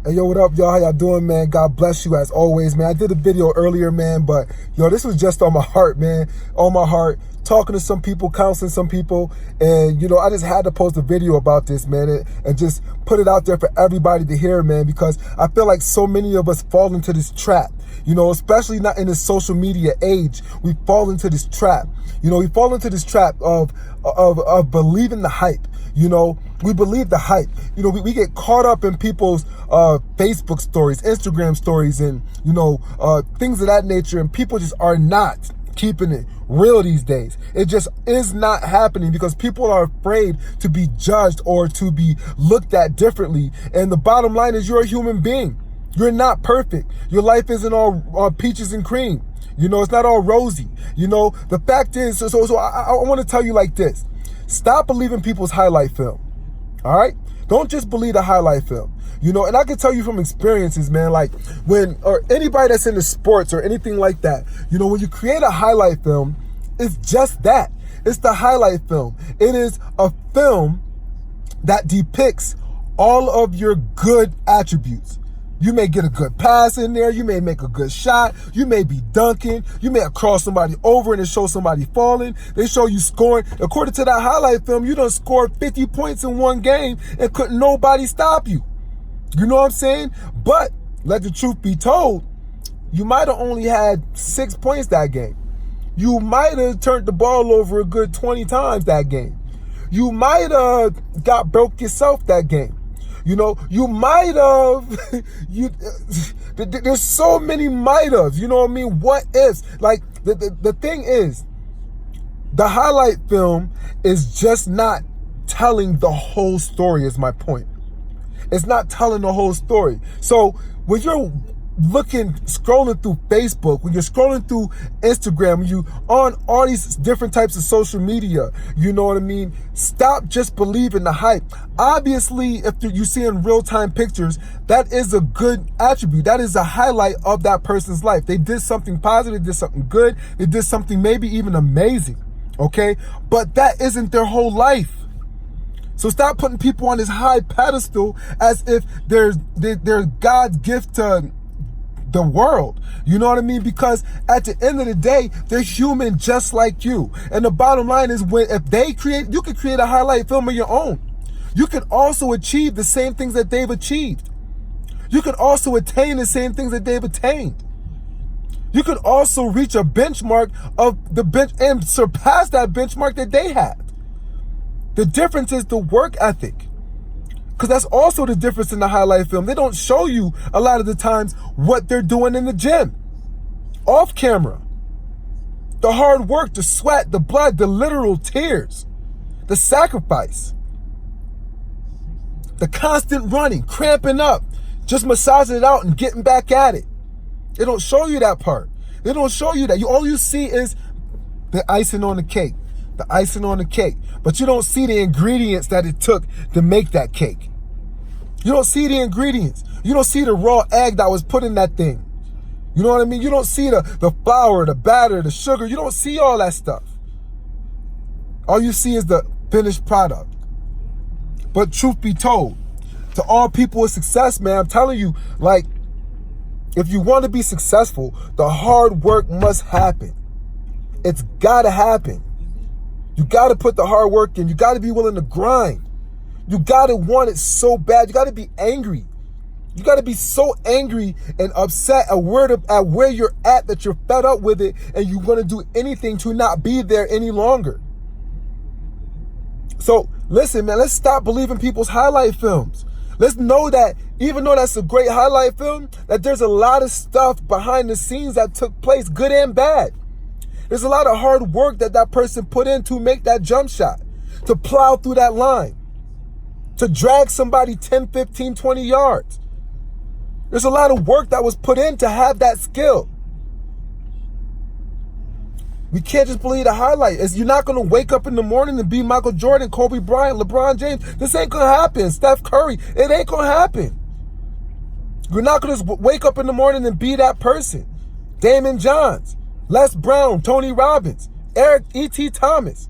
Hey, yo, what up, y'all? How y'all doing, man? God bless you as always, man. I did a video earlier, man, but, yo, this was just on my heart, man. On my heart, talking to some people, counseling some people, and, you know, I just had to post a video about this, man, and just put it out there for everybody to hear, man, because I feel like so many of us fall into this trap, you know, especially not in this social media age. We fall into this trap. You know, we fall into this trap of believing the hype. You know, we believe the hype. You know, we get caught up in people's Facebook stories, Instagram stories, and, you know, things of that nature. And people just are not keeping it real these days. It just is not happening because people are afraid to be judged or to be looked at differently. And the bottom line is you're a human being. You're not perfect. Your life isn't all peaches and cream. You know, it's not all rosy. You know, the fact is, so I want to tell you like this. Stop believing people's highlight film. All right? Don't just believe the highlight film. You know, and I can tell you from experiences, man, like or anybody that's into sports or anything like that, you know, when you create a highlight film, it's just that. It's the highlight film. It is a film that depicts all of your good attributes. You may get a good pass in there. You may make a good shot. You may be dunking. You may have crossed somebody over and it shows somebody falling. They show you scoring. According to that highlight film, you done scored 50 points in one game and couldn't nobody stop you. You know what I'm saying? But let the truth be told, you might have only had 6 points that game. You might have turned the ball over a good 20 times that game. You might have got broke yourself that game. You know, you might have, there's so many might have, you know what I mean? What ifs? Like, the thing is, the highlight film is just not telling the whole story is my point. It's not telling the whole story. So when you're scrolling through Facebook, when you're scrolling through Instagram, when you on all these different types of social media, you know what I mean? Stop just believing the hype. Obviously, if you see in real-time pictures, that is a good attribute. That is a highlight of that person's life. They did something positive, they did something good, they did something maybe even amazing, okay? But that isn't their whole life. So stop putting people on this high pedestal as if they're God's gift to the world. You know what I mean? Because at the end of the day, they're human just like you. And the bottom line is you can create a highlight film of your own. You can also achieve the same things that they've achieved. You can also attain the same things that they've attained. You can also reach a benchmark of the bench and surpass that benchmark that they had. The difference is the work ethic. Because that's also the difference in the highlight film. They don't show you a lot of the times what they're doing in the gym. Off camera. The hard work, the sweat, the blood, the literal tears. The sacrifice. The constant running, cramping up, just massaging it out and getting back at it. They don't show you that part. They don't show you that. All you see is the icing on the cake. The icing on the cake. But you don't see the ingredients that it took to make that cake. You don't see the ingredients. You don't see the raw egg that was put in that thing. You know what I mean? You don't see the flour, the batter, the sugar. You don't see all that stuff. All you see is the finished product. But truth be told, to all people with success, man, I'm telling you, like, if you want to be successful, the hard work must happen. It's got to happen. You got to put the hard work in. You got to be willing to grind. You got to want it so bad. You got to be angry. You got to be so angry and upset at where you're at that you're fed up with it and you're going to do anything to not be there any longer. So listen, man, let's stop believing people's highlight films. Let's know that even though that's a great highlight film, that there's a lot of stuff behind the scenes that took place, good and bad. There's a lot of hard work that person put in to make that jump shot, to plow through that line, to drag somebody 10, 15, 20 yards. There's a lot of work that was put in to have that skill. We can't just believe the highlight. You're not going to wake up in the morning and be Michael Jordan, Kobe Bryant, LeBron James. This ain't going to happen. Steph Curry. It ain't going to happen. You're not going to wake up in the morning and be that person. Damon Johns, Les Brown, Tony Robbins, Eric E.T. Thomas.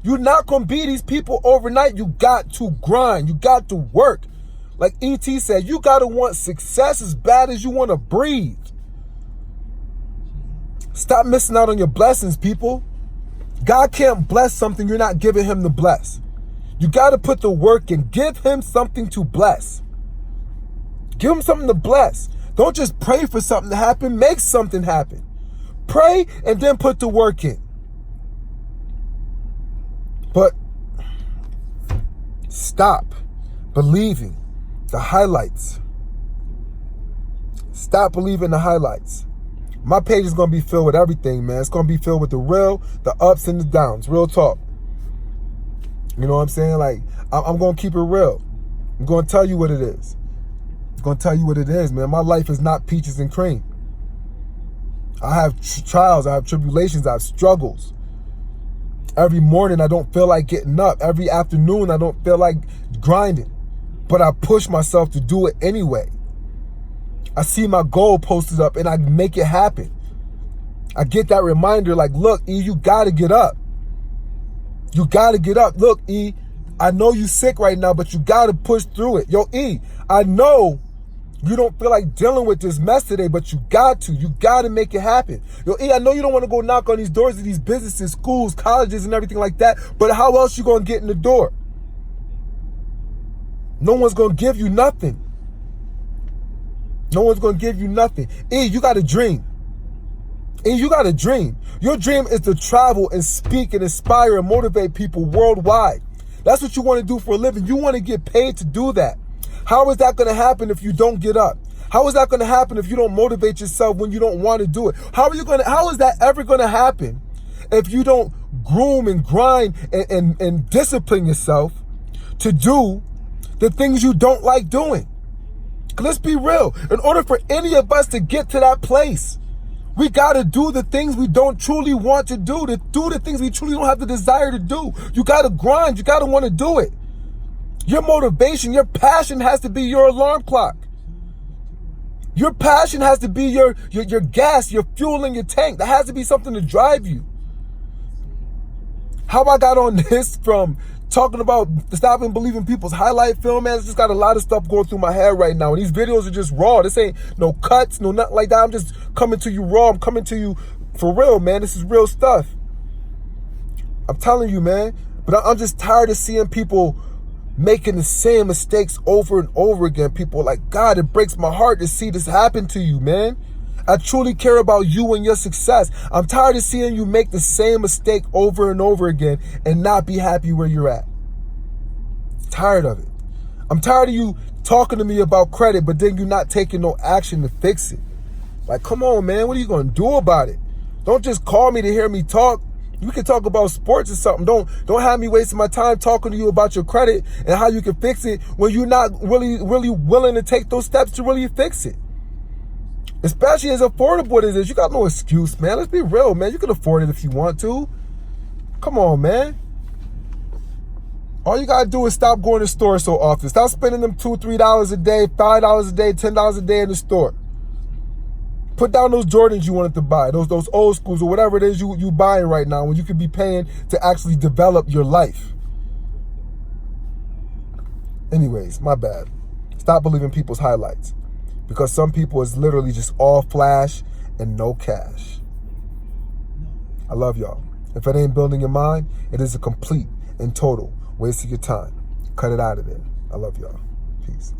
You're not going to be these people overnight. You got to grind. You got to work. Like E.T. said, you got to want success as bad as you want to breathe. Stop missing out on your blessings, people. God can't bless something you're not giving him to bless. You got to put the work in. Give him something to bless. Give him something to bless. Don't just pray for something to happen. Make something happen. Pray and then put the work in. But stop believing the highlights. Stop believing the highlights. My page is going to be filled with everything, man. It's going to be filled with the real, the ups and the downs. Real talk. You know what I'm saying? Like, I'm going to keep it real. I'm going to tell you what it is. I'm going to tell you what it is, man. My life is not peaches and cream. I have trials. I have tribulations. I have struggles. Every morning, I don't feel like getting up. Every afternoon, I don't feel like grinding. But I push myself to do it anyway. I see my goal posted up and I make it happen. I get that reminder like, look, E, you got to get up. You got to get up. Look, E, I know you sick right now, but you got to push through it. Yo, E, I know you don't feel like dealing with this mess today, but you got to. You got to make it happen. Yo, E, I know you don't want to go knock on these doors of these businesses, schools, colleges, and everything like that, but how else you going to get in the door? No one's going to give you nothing. No one's going to give you nothing. E, you got a dream. E, you got a dream. Your dream is to travel and speak and inspire and motivate people worldwide. That's what you want to do for a living. You want to get paid to do that. How is that going to happen if you don't get up? How is that going to happen if you don't motivate yourself when you don't want to do it? How is that ever going to happen if you don't groom and grind and discipline yourself to do the things you don't like doing? Let's be real. In order for any of us to get to that place, we got to do the things we don't truly want to do the things we truly don't have the desire to do. You got to grind. You got to want to do it. Your motivation, your passion has to be your alarm clock. Your passion has to be your gas, your fuel in your tank. That has to be something to drive you. How I got on this from talking about stopping believing people's highlight film, man, it's just got a lot of stuff going through my head right now. And these videos are just raw. This ain't no cuts, no nothing like that. I'm just coming to you raw. I'm coming to you for real, man. This is real stuff. I'm telling you, man. But I'm just tired of seeing people making the same mistakes over and over again. People are like, God, it breaks my heart to see this happen to you, man. I truly care about you and your success. I'm tired of seeing you make the same mistake over and over again and not be happy where you're at. Tired of it. I'm tired of you talking to me about credit, but then you not taking no action to fix it. Like, come on, man. What are you going to do about it? Don't just call me to hear me talk. We can talk about sports or something. Don't have me wasting my time talking to you about your credit and how you can fix it when you're not really willing to take those steps to really fix it. Especially as affordable as it is. You got no excuse, man. Let's be real, man. You can afford it if you want to. Come on, man. All you got to do is stop going to the store so often. Stop spending them $2, $3 a day, $5 a day, $10 a day in the store. Put down those Jordans you wanted to buy, those old schools or whatever it is you buying right now when you could be paying to actually develop your life. Anyways, my bad. Stop believing people's highlights. Because some people is literally just all flash and no cash. I love y'all. If it ain't building your mind, it is a complete and total waste of your time. Cut it out of there. I love y'all. Peace.